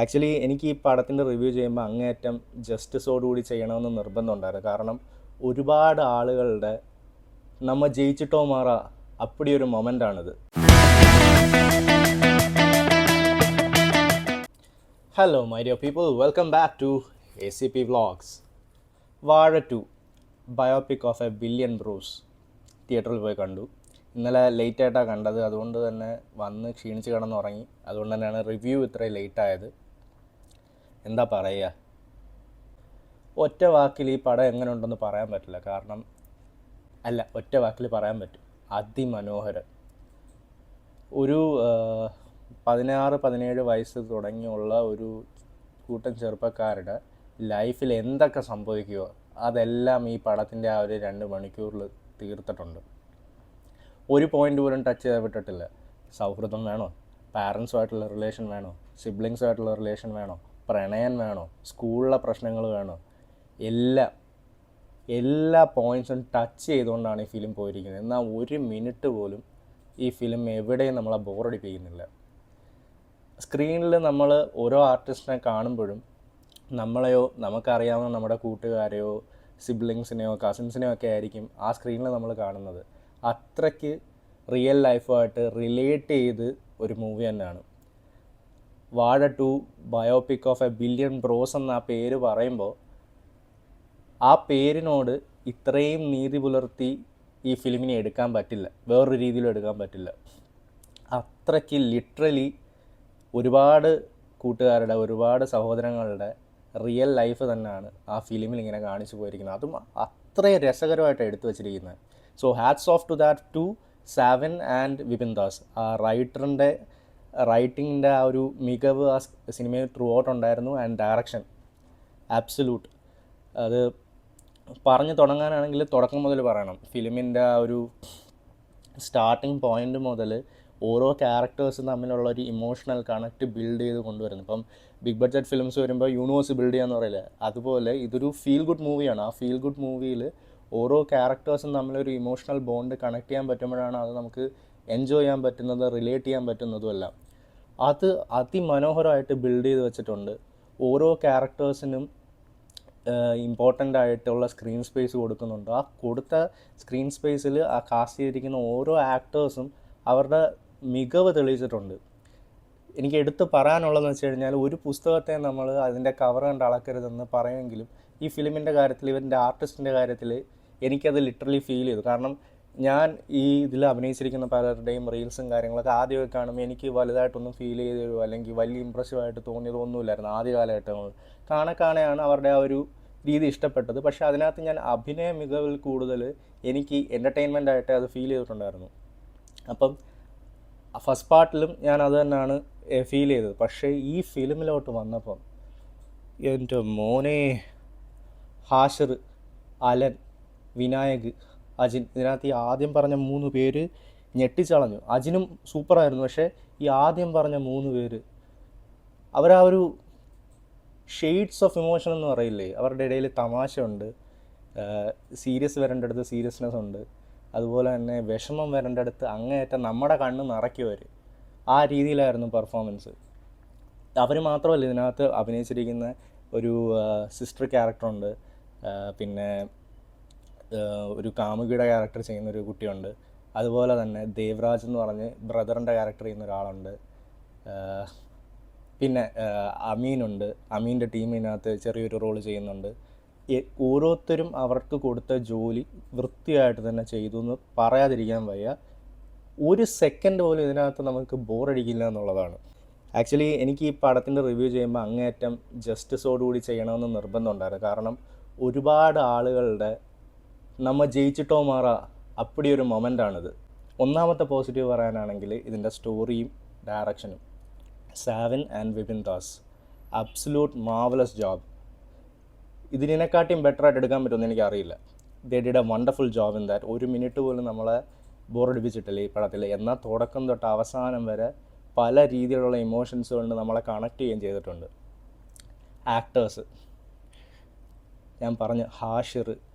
Actually എനിക്ക് ഈ പടത്തിൻ്റെ റിവ്യൂ ചെയ്യുമ്പോൾ അങ്ങേയറ്റം ജസ്റ്റിസോടുകൂടി ചെയ്യണമെന്ന് നിർബന്ധമുണ്ടായിരുന്നു. കാരണം ഒരുപാട് ആളുകളുടെ നമ്മ ജയിച്ചിട്ടോ മാറാ അപ്പടിയൊരു മൊമെൻ്റാണിത്. Hello my dear people, welcome back to ACP vlogs. Vaazha 2 biopic of a billion bros തിയേറ്ററിൽ പോയി കണ്ടു. ഇന്നലെ ലേറ്റായിട്ടാണ് കണ്ടത്, അതുകൊണ്ട് തന്നെ വന്ന് ക്ഷീണിച്ച് കിടന്നുറങ്ങി. അതുകൊണ്ട് തന്നെയാണ് റിവ്യൂ ഇത്രയും ലേറ്റായത്. എന്താ പറയുക, ഒറ്റ വാക്കിൽ ഈ പടം എങ്ങനെ ഉണ്ടെന്ന് പറയാൻ പറ്റില്ല. ഒറ്റ വാക്കിൽ പറയാൻ പറ്റും, അതിമനോഹരം. ഒരു 16-17 വയസ്സ് തുടങ്ങിയുള്ള ഒരു കൂട്ടം ചെറുപ്പക്കാരുടെ ലൈഫിൽ എന്തൊക്കെ സംഭവിക്കുമോ അതെല്ലാം ഈ പടത്തിൻ്റെ ആ ഒരു 2 മണിക്കൂറിൽ തീർത്തിട്ടുണ്ട്. ഒരു പോയിൻ്റ് പോലും ടച്ച് ചെയ്യപ്പെട്ടിട്ടില്ല. സൗഹൃദം വേണോ, പാരൻസുമായിട്ടുള്ള റിലേഷൻ വേണോ, സിബ്ലിങ്സുമായിട്ടുള്ള റിലേഷൻ വേണോ, പ്രണയം വേണോ, സ്കൂളിലെ പ്രശ്നങ്ങൾ വേണോ, എല്ലാ പോയിൻറ്റ്സും ടച്ച് ചെയ്തുകൊണ്ടാണ് ഈ ഫിലിം പോയിരിക്കുന്നത്. എന്നാൽ ഒരു മിനിറ്റ് പോലും ഈ ഫിലിം എവിടെയും നമ്മളെ ബോറടിപ്പിക്കുന്നില്ല. സ്ക്രീനിൽ നമ്മൾ ഓരോ ആർട്ടിസ്റ്റിനെ കാണുമ്പോഴും നമ്മളെയോ നമുക്കറിയാവുന്ന നമ്മുടെ കൂട്ടുകാരെയോ സിബ്ലിങ്സിനെയോ കസിൻസിനെയോ ഒക്കെ ആയിരിക്കും ആ സ്ക്രീനിൽ നമ്മൾ കാണുന്നത്. അത്രയ്ക്ക് റിയൽ ലൈഫുമായിട്ട് റിലേറ്റ് ചെയ്ത് ഒരു മൂവി തന്നെയാണ്. Vaazha 2 biopic of a billion bros എന്ന ആ പേര് പറയുമ്പോൾ ആ പേരിനോട് ഇത്രയും നീതി പുലർത്തി ഈ ഫിലിമിനെ എടുക്കാൻ പറ്റില്ല, വേറൊരു രീതിയിലും എടുക്കാൻ പറ്റില്ല. അത്രയ്ക്ക് ലിറ്ററലി ഒരുപാട് കൂട്ടുകാരുടെ, ഒരുപാട് സഹോദരങ്ങളുടെ റിയൽ ലൈഫ് തന്നെയാണ് ആ ഫിലിമിൽ ഇങ്ങനെ കാണിച്ചു പോയിരിക്കുന്നത്. അതും അത്രയും രസകരമായിട്ട് എടുത്തു വച്ചിരിക്കുന്നത്. So hats off to that to Savan and Vipin Das. ആ റൈറ്റിങ്ങിൻ്റെ ആ ഒരു മികവ് ആ സിനിമയിൽ ത്രൂ ഔട്ട് ഉണ്ടായിരുന്നു. And direction absolute. അത് പറഞ്ഞു തുടങ്ങാനാണെങ്കിൽ തുടക്കം മുതൽ പറയണം. ഫിലിമിൻ്റെ ആ ഒരു സ്റ്റാർട്ടിങ് പോയിൻ്റ് മുതൽ ഓരോ ക്യാരക്ടേഴ്സും തമ്മിലുള്ള ഒരു ഇമോഷണൽ കണക്റ്റ് ബിൽഡ് ചെയ്ത് കൊണ്ടുവരുന്നു. ഇപ്പം ബിഗ് ബഡ്ജറ്റ് ഫിലിംസ് വരുമ്പോൾ യൂണിവേഴ്സ് ബിൽഡ് ചെയ്യാന്ന് പറയില്ല, അതുപോലെ ഇതൊരു ഫീൽ ഗുഡ് മൂവിയാണ്. ആ ഫീൽ ഗുഡ് മൂവിയിൽ ഓരോ ക്യാരക്ടേഴ്സും തമ്മിലൊരു ഇമോഷണൽ ബോണ്ട് കണക്ട് ചെയ്യാൻ പറ്റുമ്പോഴാണ് അത് നമുക്ക് എൻജോയ് ചെയ്യാൻ പറ്റുന്നത്, റിലേറ്റ് ചെയ്യാൻ പറ്റുന്നതുമെല്ലാം. അത് അതിമനോഹരമായിട്ട് ബിൽഡ് ചെയ്ത് വെച്ചിട്ടുണ്ട്. ഓരോ ക്യാരക്ടേഴ്സിനും ഇമ്പോർട്ടൻ്റ് ആയിട്ടുള്ള സ്ക്രീൻ സ്പേസ് കൊടുക്കുന്നുണ്ട്. ആ കൊടുത്ത സ്ക്രീൻ സ്പേസിൽ ആ കാസ്റ്റ് ചെയ്തിരിക്കുന്ന ഓരോ ആക്ടേഴ്സും അവരുടെ മികവ് തെളിയിച്ചിട്ടുണ്ട്. എനിക്ക് എടുത്ത് പറയാനുള്ളതെന്ന് വെച്ച് കഴിഞ്ഞാൽ, ഒരു പുസ്തകത്തെ നമ്മൾ അതിൻ്റെ കവർ കണ്ട് അളക്കരുതെന്ന് പറയുമെങ്കിലും ഈ ഫിലിമിൻ്റെ കാര്യത്തിൽ, ഇവൻ്റെ ആർട്ടിസ്റ്റിൻ്റെ കാര്യത്തിൽ എനിക്കത് ലിറ്ററലി ഫീൽ ചെയ്തു. കാരണം ഞാൻ ഈ ഇതിൽ അഭിനയിച്ചിരിക്കുന്ന പലരുടെയും റീൽസും കാര്യങ്ങളൊക്കെ ആദ്യമൊക്കെ കാണുമ്പോൾ എനിക്ക് വലുതായിട്ടൊന്നും ഫീൽ ചെയ്തോ അല്ലെങ്കിൽ വലിയ ഇമ്പ്രസീവായിട്ട് തോന്നിയതോ ഒന്നുമില്ലായിരുന്നു. ആദ്യ കാലഘട്ടങ്ങൾ കാണാണ് അവരുടെ ആ ഒരു രീതി ഇഷ്ടപ്പെട്ടത്. പക്ഷേ അതിനകത്ത് ഞാൻ അഭിനയ മികവിൽ കൂടുതൽ എനിക്ക് എൻ്റർടൈൻമെൻ്റ് ആയിട്ട് അത് ഫീൽ ചെയ്തിട്ടുണ്ടായിരുന്നു. അപ്പം ഫസ്റ്റ് പാർട്ടിലും ഞാൻ അത് തന്നെയാണ് ഫീൽ ചെയ്തത്. പക്ഷേ ഈ ഫിലിമിലോട്ട് വന്നപ്പം എൻ്റെ മോനെ, ഹാഷിർ, അലൻ, വിനായക്, അജിൻ, ഇതിനകത്ത് ഈ ആദ്യം പറഞ്ഞ 3 പേര് ഞെട്ടിച്ചളഞ്ഞു. അജിനും സൂപ്പറായിരുന്നു, പക്ഷേ ഈ ആദ്യം പറഞ്ഞ 3 പേര് അവരാ ഒരു ഷെയ്ഡ്സ് ഓഫ് ഇമോഷൻ എന്ന് പറയില്ലേ, അവരുടെ ഇടയിൽ തമാശയുണ്ട്, സീരിയസ് വരേണ്ടടുത്ത് സീരിയസ്നെസ് ഉണ്ട്, അതുപോലെ തന്നെ വിഷമം വരേണ്ടടുത്ത് അങ്ങേയറ്റം നമ്മുടെ കണ്ണ് നിറയ്ക്കുവർ. ആ രീതിയിലായിരുന്നു പെർഫോമൻസ്. അവർ മാത്രമല്ല, ഇതിനകത്ത് അഭിനയിച്ചിരിക്കുന്ന ഒരു സിസ്റ്റർ ക്യാരക്ടറുണ്ട്, പിന്നെ ഒരു കാമുകിയുടെ ക്യാരക്ടർ ചെയ്യുന്നൊരു കുട്ടിയുണ്ട്, അതുപോലെ തന്നെ ദേവരാജ് എന്ന് പറഞ്ഞ് ബ്രദറിൻ്റെ ക്യാരക്ടർ ചെയ്യുന്ന ഒരാളുണ്ട്, പിന്നെ അമീനുണ്ട്. അമീൻ്റെ ടീമിനകത്ത് ചെറിയൊരു റോൾ ചെയ്യുന്നുണ്ട്. ഓരോരുത്തരും അവർക്ക് കൊടുത്ത ജോലി വൃത്തിയായിട്ട് തന്നെ ചെയ്തു എന്ന് പറയാതിരിക്കാൻ വയ്യ. ഒരു സെക്കൻഡ് പോലും ഇതിനകത്ത് നമുക്ക് ബോറടിക്കില്ല എന്നുള്ളതാണ്. ആക്ച്വലി എനിക്ക് ഈ പടത്തിൻ്റെ റിവ്യൂ ചെയ്യുമ്പോൾ അങ്ങേയറ്റം ജസ്റ്റിസോടുകൂടി ചെയ്യണമെന്ന് നിർബന്ധമുണ്ടായിരുന്നു. കാരണം ഒരുപാട് ആളുകളുടെ നമ്മ ജയിച്ചിട്ടോ മാറാ അപ്പടിയൊരു മൊമെൻ്റാണിത്. ഒന്നാമത്തെ പോസിറ്റീവ് പറയാനാണെങ്കിൽ ഇതിൻ്റെ സ്റ്റോറിയും ഡയറക്ഷനും. Savin and Vipin Das absolute marvellous job. ഇതിനെക്കാട്ടിയും ബെറ്ററായിട്ട് എടുക്കാൻ പറ്റുമെന്ന് എനിക്കറിയില്ല. They did a wonderful job in that. ഒരു മിനിറ്റ് പോലും നമ്മളെ ബോറടിപ്പിച്ചിട്ടില്ല ഈ പടത്തിൽ. എന്നാൽ തുടക്കം തൊട്ട് അവസാനം വരെ പല രീതിയിലുള്ള ഇമോഷൻസ് കൊണ്ട് നമ്മളെ കണക്ട് ചെയ്യുകയും ചെയ്തിട്ടുണ്ട്. ആക്ടേഴ്സ് ഞാൻ പറഞ്ഞു, ഹാഷിർ,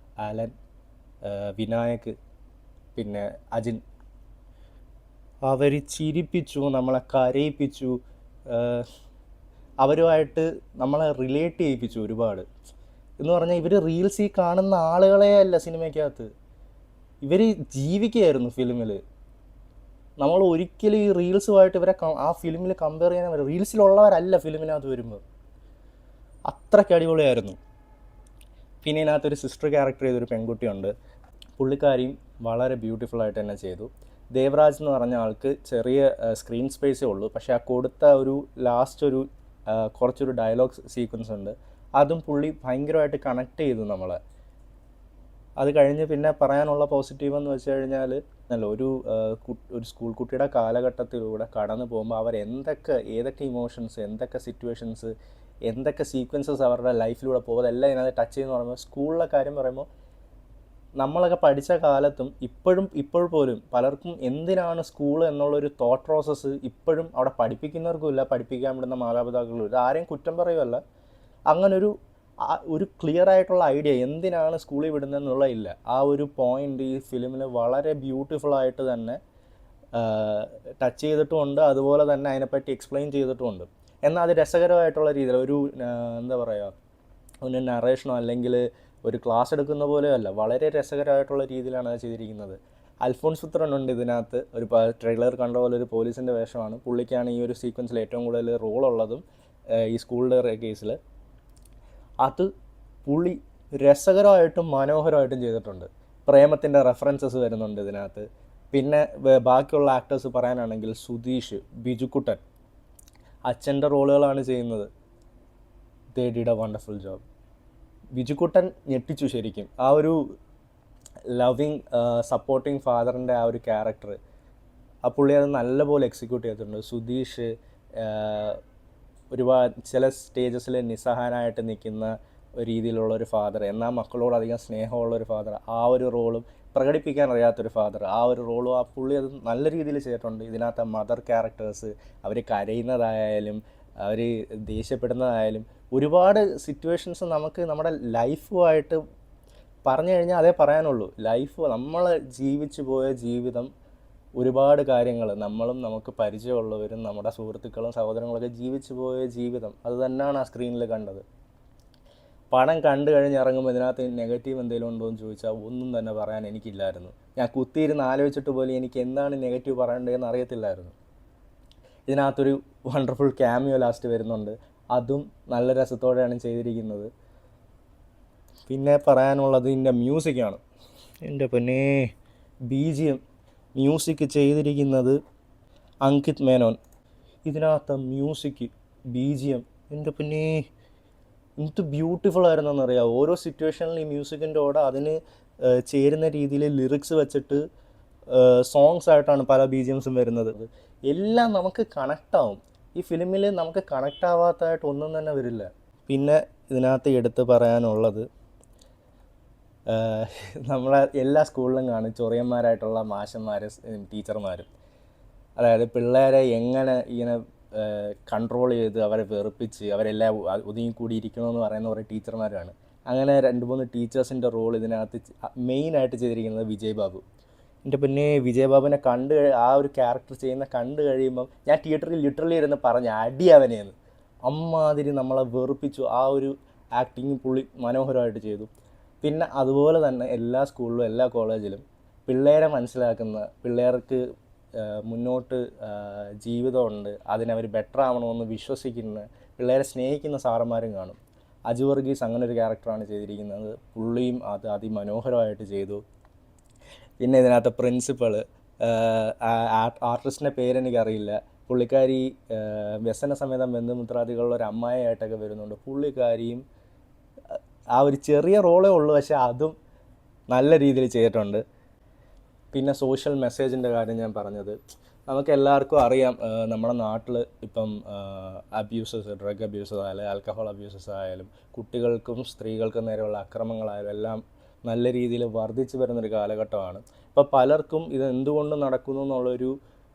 അലൻ, വിനായക്, പിന്നെ അജിൻ, അവർ ചിരിപ്പിച്ചു, നമ്മളെ കരയിപ്പിച്ചു. അവരുമായിട്ട് നമ്മളെ റിലേറ്റ് ചെയ്യിപ്പിച്ചു ഒരുപാട്. എന്ന് പറഞ്ഞാൽ ഇവർ റീൽസ് ഈ കാണുന്ന ആളുകളെ അല്ല സിനിമയ്ക്കകത്ത്, ഇവർ ജീവിക്കുകയായിരുന്നു ഫിലിമിൽ. നമ്മൾ ഒരിക്കലും ഈ റീൽസുമായിട്ട് ഇവരെ ആ ഫിലിമിൽ കമ്പയർ ചെയ്യാൻ പറ്റും. റീൽസിലുള്ളവരല്ല ഫിലിമിനകത്ത് വരുമ്പോൾ. അത്രയ്ക്ക് അടിപൊളിയായിരുന്നു. പിന്നെ ഇതിനകത്തൊരു സിസ്റ്റർ ക്യാരക്ടർ ചെയ്തൊരു പെൺകുട്ടിയുണ്ട്. പുള്ളിക്കാരിയും വളരെ ബ്യൂട്ടിഫുള്ളായിട്ട് തന്നെ ചെയ്തു. ദേവരാജ് എന്ന് പറഞ്ഞ ആൾക്ക് ചെറിയ സ്ക്രീൻ സ്പേസേ ഉള്ളൂ, പക്ഷേ ആ കൊടുത്ത ഒരു ലാസ്റ്റ് ഒരു കുറച്ചൊരു ഡയലോഗ് സീക്വൻസ് ഉണ്ട്, അതും പുള്ളി ഭയങ്കരമായിട്ട് കണക്ട് ചെയ്തു നമ്മളെ. അത് കഴിഞ്ഞ് പിന്നെ പറയാനുള്ള പോസിറ്റീവ് എന്ന് വെച്ച് കഴിഞ്ഞാൽ ഒരു സ്കൂൾ കുട്ടിയുടെ കാലഘട്ടത്തിലൂടെ കടന്നു പോകുമ്പോൾ അവർ ഏതൊക്കെ ഇമോഷൻസ്, എന്തൊക്കെ സിറ്റുവേഷൻസ്, എന്തൊക്കെ സീക്വൻസസ് അവരുടെ ലൈഫിലൂടെ പോകും, അതെല്ലാം ഇതിനകത്ത് ടച്ച് ചെയ്യുന്ന പറയുമ്പോൾ സ്കൂളിലെ കാര്യം പറയുമ്പോൾ നമ്മളൊക്കെ പഠിച്ച കാലത്തും ഇപ്പോൾ പോലും പലർക്കും എന്തിനാണ് സ്കൂൾ എന്നുള്ളൊരു തോട്ട് പ്രോസസ്സ് ഇപ്പോഴും അവിടെ പഠിപ്പിക്കുന്നവർക്കും ഇല്ല, പഠിപ്പിക്കാൻ വിടുന്ന മാതാപിതാക്കളും ഇല്ല. ആരെയും കുറ്റം പറയുമല്ല, അങ്ങനൊരു ക്ലിയർ ആയിട്ടുള്ള ഐഡിയ എന്തിനാണ് സ്കൂളിൽ വിടുന്നതെന്നുള്ള ഇല്ല. ആ ഒരു പോയിൻ്റ് ഈ ഫിലിമിൽ വളരെ ബ്യൂട്ടിഫുള്ളായിട്ട് തന്നെ ടച്ച് ചെയ്തിട്ടുമുണ്ട്, അതുപോലെ തന്നെ അതിനെപ്പറ്റി എക്സ്പ്ലെയിൻ ചെയ്തിട്ടുമുണ്ട്. എന്നാൽ അത് രസകരമായിട്ടുള്ള രീതിയിൽ ഒരു എന്താ പറയുക, ഒരു നറേഷനോ അല്ലെങ്കിൽ ഒരു ക്ലാസ് എടുക്കുന്ന പോലെയല്ല, വളരെ രസകരമായിട്ടുള്ള രീതിയിലാണ് അത് ചെയ്തിരിക്കുന്നത്. അൽഫോൺസ് പുത്രനുണ്ട് ഇതിനകത്ത്. ഒരു ട്രെയിലർ കണ്ട പോലെ ഒരു പോലീസിൻ്റെ വേഷമാണ്. പുള്ളിക്കാണ് ഈ ഒരു സീക്വൻസിൽ ഏറ്റവും കൂടുതൽ റോളുള്ളതും ഈ സ്കൂളിൻ്റെ കേസിൽ. അത് പുള്ളി രസകരമായിട്ടും മനോഹരമായിട്ടും ചെയ്തിട്ടുണ്ട്. പ്രേമത്തിൻ്റെ റെഫറൻസസ് വരുന്നുണ്ട് ഇതിനകത്ത്. പിന്നെ ബാക്കിയുള്ള ആക്ടേഴ്സ് പറയാനാണെങ്കിൽ സുധീഷ്, ബിജുക്കുട്ടൻ അച്ഛൻ്റെ റോളുകളാണ് ചെയ്യുന്നത്. ദേ did a wonderful job. Bijukuttan ഞെട്ടിച്ചു ശരിക്കും. ആ ഒരു ലവിങ് സപ്പോർട്ടിങ് ഫാദറിൻ്റെ ആ ഒരു ക്യാരക്ടർ ആ പുള്ളി അത് നല്ലപോലെ എക്സിക്യൂട്ട് ചെയ്തിട്ടുണ്ട്. സുധീഷ് ഒരുപാട് ചില സ്റ്റേജസിൽ നിസ്സഹായനായിട്ട് നിൽക്കുന്ന രീതിയിലുള്ളൊരു ഫാദർ, എന്നാൽ മക്കളോട് അധികം സ്നേഹമുള്ളൊരു ഫാദർ, ആ ഒരു റോളും പ്രകടിപ്പിക്കാൻ അറിയാത്തൊരു ഫാദർ, ആ ഒരു റോളും ആ പുള്ളി അത് നല്ല രീതിയിൽ ചെയ്തിട്ടുണ്ട്. ഇതിനകത്ത് മദർ ക്യാരക്ടേഴ്സ്, അവർ കരയുന്നതായാലും അവർ ദേഷ്യപ്പെടുന്നതായാലും ഒരുപാട് സിറ്റുവേഷൻസ് നമുക്ക് നമ്മുടെ ലൈഫുമായിട്ട് പറഞ്ഞു കഴിഞ്ഞാൽ അതേ പറയാനുള്ളൂ. നമ്മൾ ജീവിച്ചു പോയ ജീവിതം, ഒരുപാട് കാര്യങ്ങൾ നമ്മളും നമുക്ക് പരിചയമുള്ളവരും നമ്മുടെ സുഹൃത്തുക്കളും സഹോദരങ്ങളൊക്കെ ജീവിച്ചു പോയ ജീവിതം അത് തന്നെയാണ് ആ സ്ക്രീനിൽ കണ്ടത്. പടം കണ്ടു കഴിഞ്ഞ് ഇറങ്ങുമ്പോൾ ഇതിനകത്ത് നെഗറ്റീവ് എന്തെങ്കിലും ഉണ്ടോ എന്ന് ചോദിച്ചാൽ ഒന്നും തന്നെ പറയാൻ എനിക്കില്ലായിരുന്നു. ഞാൻ കുത്തിയിരുന്ന് ആലോചിച്ചിട്ട് പോലും എനിക്ക് എന്താണ് നെഗറ്റീവ് പറയേണ്ടതെന്ന് അറിയത്തില്ലായിരുന്നു. ഇതിനകത്തൊരു വണ്ടർഫുൾ ക്യാമിയോ ലാസ്റ്റ് വരുന്നുണ്ട്, അതും നല്ല രസത്തോടെയാണ് ചെയ്തിരിക്കുന്നത്. പിന്നെ പറയാനുള്ളത് ഇതിൻ്റെ മ്യൂസിക്കാണ്. എൻ്റെ പൊന്നേ, BGM മ്യൂസിക് ചെയ്തിരിക്കുന്നത് അങ്കിത് മേനോൻ. ഇതിനകത്ത് മ്യൂസിക് BGM എൻ്റെ പൊന്നേ എന്ത് ബ്യൂട്ടിഫുൾ ആയിരുന്നെന്നറിയാം. ഓരോ സിറ്റുവേഷനിൽ ഈ മ്യൂസിക്കിൻ്റെ കൂടെ അതിന് ചേരുന്ന രീതിയിൽ ലിറിക്സ് വെച്ചിട്ട് സോങ്സ് ആയിട്ടാണ് പല BGMസും വരുന്നത്. എല്ലാം നമുക്ക് കണക്റ്റാവും. ഈ ഫിലിമിൽ നമുക്ക് കണക്റ്റ് ആവാത്തതായിട്ട് ഒന്നും തന്നെ വരില്ല. പിന്നെ ഇതിനകത്ത് എടുത്ത് പറയാനുള്ളത്, നമ്മളെ എല്ലാ സ്കൂളിലും കാണും ചൊറിയന്മാരായിട്ടുള്ള മാഷന്മാരും ടീച്ചർമാരും. അതായത് പിള്ളേരെ എങ്ങനെ ഇങ്ങനെ കൺട്രോൾ ചെയ്ത് അവരെ വെറുപ്പിച്ച് അവരെല്ലാം ഒതുങ്ങിക്കൂടിയിരിക്കണമെന്ന് പറയുന്ന കുറേ ടീച്ചർമാരാണ്. അങ്ങനെ 2-3 ടീച്ചേഴ്സിൻ്റെ റോൾ ഇതിനകത്ത് മെയിനായിട്ട് ചെയ്തിരിക്കുന്നത് വിജയ് ബാബു. എൻ്റെ പിന്നെ വിജയ് ബാബുവിനെ ആ ഒരു ക്യാരക്ടർ ചെയ്യുന്ന കണ്ടു കഴിയുമ്പം ഞാൻ തിയേറ്ററിൽ ലിറ്ററലി ഇരുന്ന് പറഞ്ഞ് അടി അവനെയെന്ന്. അമ്മാതിരി നമ്മളെ വെറുപ്പിച്ചു. ആ ഒരു ആക്ടിങ് പുള്ളി മനോഹരമായിട്ട് ചെയ്തു. പിന്നെ അതുപോലെ തന്നെ എല്ലാ സ്കൂളിലും എല്ലാ കോളേജിലും പിള്ളേരെ മനസ്സിലാക്കുന്ന, പിള്ളേർക്ക് മുന്നോട്ട് ജീവിതമുണ്ട്, അതിനവർ ബെറ്റർ ആവണമെന്ന് വിശ്വസിക്കുന്ന, പിള്ളേരെ സ്നേഹിക്കുന്ന സാറന്മാരും കാണും. അജു വർഗീസ് അങ്ങനെ ഒരു ക്യാരക്ടറാണ് ചെയ്തിരിക്കുന്നത്. പുള്ളിയും അത് അതിമനോഹരമായിട്ട് ചെയ്തു. പിന്നെ ഇതിനകത്ത് പ്രിൻസിപ്പൾ, ആർട്ടിസ്റ്റിൻ്റെ പേരെനിക്കറിയില്ല, പുള്ളിക്കാരി വ്യസന സമേതം ബന്ധുമിത്രാദികളുടെ ഒരു അമ്മായിയായിട്ടൊക്കെ വരുന്നുണ്ട്. പുള്ളിക്കാരിയും ആ ഒരു ചെറിയ റോളേ ഉള്ളൂ, പക്ഷേ അതും നല്ല രീതിയിൽ ചെയ്തിട്ടുണ്ട്. പിന്നെ സോഷ്യൽ മെസ്സേജിൻ്റെ കാര്യം ഞാൻ പറഞ്ഞത്, നമുക്ക് എല്ലാവർക്കും അറിയാം നമ്മുടെ നാട്ടിൽ ഇപ്പം അബ്യൂസസ്, ഡ്രഗ് അബ്യൂസസ് ആയാലും ആൽക്കഹോൾ അബ്യൂസസ് ആയാലും കുട്ടികൾക്കും സ്ത്രീകൾക്കും നേരെയുള്ള അക്രമങ്ങളായാലും എല്ലാം നല്ല രീതിയിൽ വർദ്ധിച്ചു വരുന്നൊരു കാലഘട്ടമാണ്. ഇപ്പോൾ പലർക്കും ഇത് എന്തുകൊണ്ട് നടക്കുന്നു എന്നുള്ളൊരു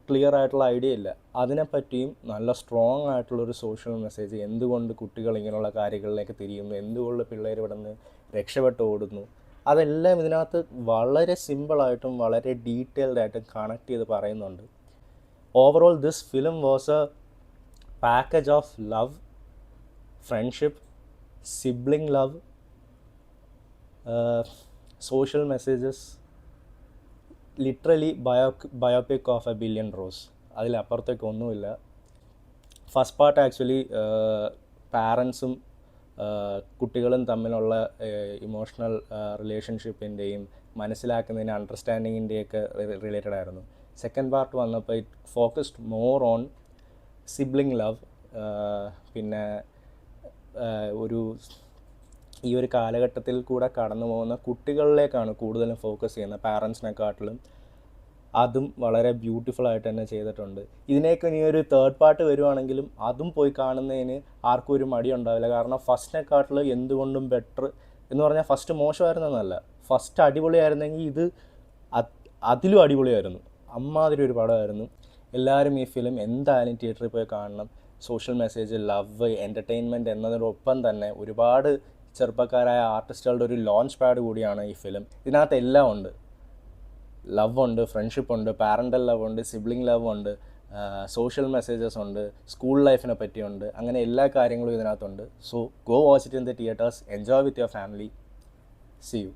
ക്ലിയർ ആയിട്ടുള്ള ഐഡിയ ഇല്ല. അതിനെപ്പറ്റിയും നല്ല സ്ട്രോങ് ആയിട്ടുള്ളൊരു സോഷ്യൽ മെസ്സേജ്, എന്തുകൊണ്ട് കുട്ടികൾ ഇങ്ങനെയുള്ള കാര്യങ്ങളിലേക്ക് തിരിയുന്നു, എന്തുകൊണ്ട് പിള്ളേർ ഇവിടെ നിന്ന് രക്ഷപ്പെട്ട് ഓടുന്നു, അതെല്ലാം ഇതിനകത്ത് വളരെ സിമ്പിളായിട്ടും വളരെ ഡീറ്റെയിൽഡ് ആയിട്ടും കണക്ട് ചെയ്ത് പറയുന്നുണ്ട്. Overall this film was a package of love friendship, sibling love, social messages, literally biopic of a billion bros. അതിലപ്പുറത്തേക്ക് ഒന്നുമില്ല. ഫസ്റ്റ് പാർട്ട് ആക്ച്വലി പാരൻസും കുട്ടികളും തമ്മിലുള്ള ഇമോഷണൽ റിലേഷൻഷിപ്പിൻ്റെയും മനസ്സിലാക്കുന്നതിന് അണ്ടർസ്റ്റാൻഡിങ്ങിൻ്റെയൊക്കെ റിലേറ്റഡ് ആയിരുന്നു. സെക്കൻഡ് പാർട്ട് വന്നപ്പോൾ it focused more on sibling love. പിന്നെ ഒരു ഈ ഒരു കാലഘട്ടത്തിൽ കൂടെ കടന്നു പോകുന്ന കുട്ടികളിലേക്കാണ് കൂടുതലും ഫോക്കസ് ചെയ്യുന്നത് പാരൻസിനെക്കാട്ടിലും. അതും വളരെ ബ്യൂട്ടിഫുൾ ആയിട്ട് തന്നെ ചെയ്തിട്ടുണ്ട്. ഇതിനേക്ക് ഇനി ഒരു തേർഡ് പാർട്ട് വരുവാണെങ്കിലും അതും പോയി കാണുന്നതിന് ആർക്കും ഒരു മടി ഉണ്ടാവില്ല. കാരണം ഫസ്റ്റിനെക്കാട്ടിൽ എന്തുകൊണ്ടും ബെറ്റർ എന്ന് പറഞ്ഞാൽ ഫസ്റ്റ് മോശമായിരുന്നെന്നല്ല, ഫസ്റ്റ് അടിപൊളിയായിരുന്നെങ്കിൽ ഇത് അതിലും അടിപൊളിയായിരുന്നു. അമ്മാതിരി ഒരു പടമായിരുന്നു. എല്ലാവരും ഈ ഫിലിം എന്തായാലും തിയേറ്ററിൽ പോയി കാണണം. സോഷ്യൽ മെസ്സേജ്, ലവ്, എൻ്റർടൈൻമെൻറ്റ് എന്നതിനൊപ്പം തന്നെ ഒരുപാട് ചെറുപ്പക്കാരായ ആർട്ടിസ്റ്റുകളുടെ ഒരു ലോഞ്ച് പാഡ് കൂടിയാണ് ഈ ഫിലിം. ഇതിനകത്ത് എല്ലാം ഉണ്ട്. ലവ് ഉണ്ട്, ഫ്രണ്ട്ഷിപ്പ് ഉണ്ട്, പാരൻ്റൽ ലവ് ഉണ്ട്, സിബ്ലിംഗ് ലവ് ഉണ്ട്, സോഷ്യൽ മെസ്സേജസ് ഉണ്ട്, സ്കൂൾ ലൈഫിനെ പറ്റിയുണ്ട്. അങ്ങനെ എല്ലാ കാര്യങ്ങളും ഇതിനകത്തുണ്ട്. So go watch it in the theatres, enjoy with your family. See U.